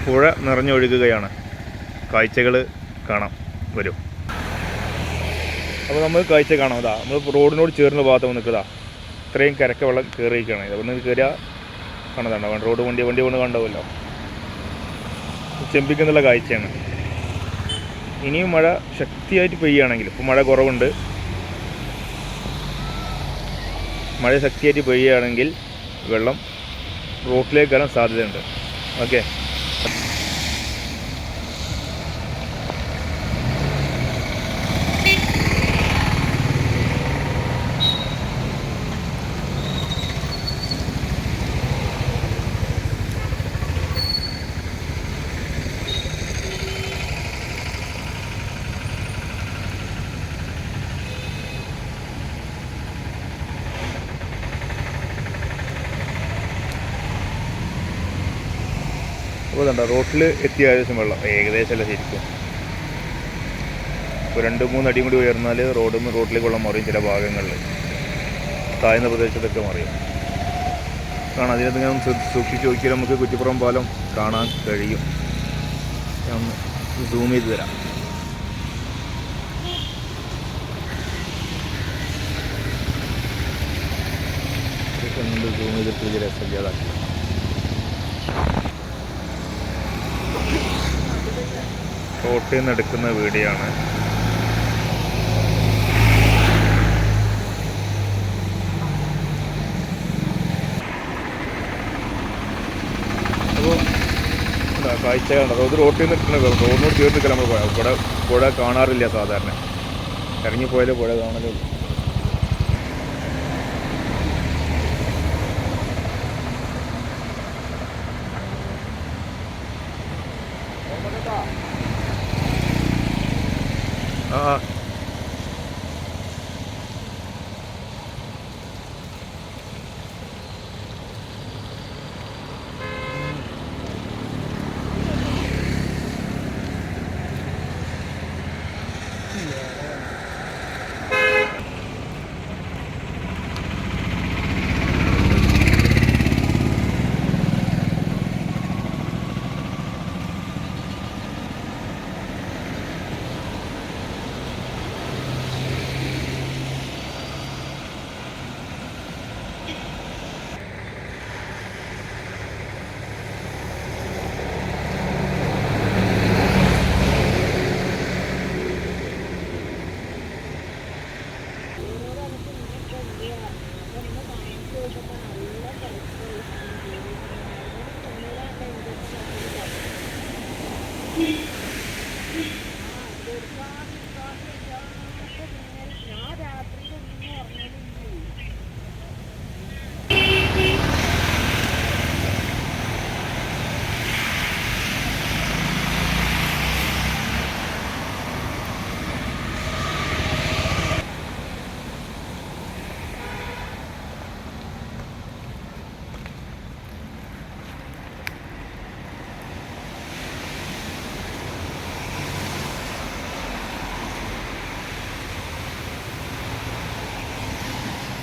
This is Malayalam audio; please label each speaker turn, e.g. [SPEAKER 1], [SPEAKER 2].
[SPEAKER 1] പുഴ നിറഞ്ഞൊഴുകുകയാണ്. കാഴ്ചകൾ കാണാം വരും. അപ്പോൾ നമ്മൾ കാഴ്ച കാണാം. ഇതാ നമ്മൾ റോഡിനോട് ചേർന്ന ഭാഗത്ത് നിൽക്കുക. ഇത്രയും കരക്ക വെള്ളം കയറിയിരിക്കുകയാണ്. അവിടെ നിന്ന് കയറിയാൽ കാണുന്നുണ്ടോ? റോഡ് വണ്ടി കൊണ്ട് കണ്ടാവുമല്ലോ. ചെമ്പിക്കുന്നുള്ള കാഴ്ചയാണ്. ഇനിയും മഴ ശക്തിയായിട്ട് പെയ്യുകയാണെങ്കിൽ, ഇപ്പോൾ മഴ കുറവുണ്ട്, മഴ ശക്തിയായിട്ട് പെയ്യുകയാണെങ്കിൽ വെള്ളം റോട്ടിലേക്ക് വരാൻ സാധ്യതയുണ്ട്. ഓക്കെ, അപ്പോൾ ഇതുണ്ടോ റോട്ടിൽ എത്തിയ ഏകദേശം വെള്ളം, ഏകദേശമല്ല ശരിക്കും. ഇപ്പോൾ 2-3 അടിയും കൂടി ഉയർന്നാൽ റോട്ടിലേക്ക് വെള്ളം മറിയും. ചില ഭാഗങ്ങളിൽ താഴ്ന്ന പ്രദേശത്തൊക്കെ മറിയും. കാണാം. അതിനകത്ത് ഞാൻ സൂക്ഷിച്ച് നോക്കിയാൽ നമുക്ക് കുറ്റിപ്പുറം പാലം കാണാൻ കഴിയും. ഞാൻ സൂം ചെയ്ത് തരാം. സൂം ചെയ്തിട്ട് വലിയ രസമില്ലാതാക്കി. റോട്ടിൽ നിന്ന് എടുക്കുന്ന വീഡിയോ ആണ്. അപ്പോൾ കാഴ്ച കണ്ടത് അത് റോട്ടിൽ നിന്ന് എടുക്കുന്ന റോഡിനോട് ചേർന്നില്ല. നമ്മൾ പുഴ കാണാറില്ല സാധാരണ. ഇറങ്ങിപ്പോയാലേ പുഴ കാണലുള്ളൂ. ആ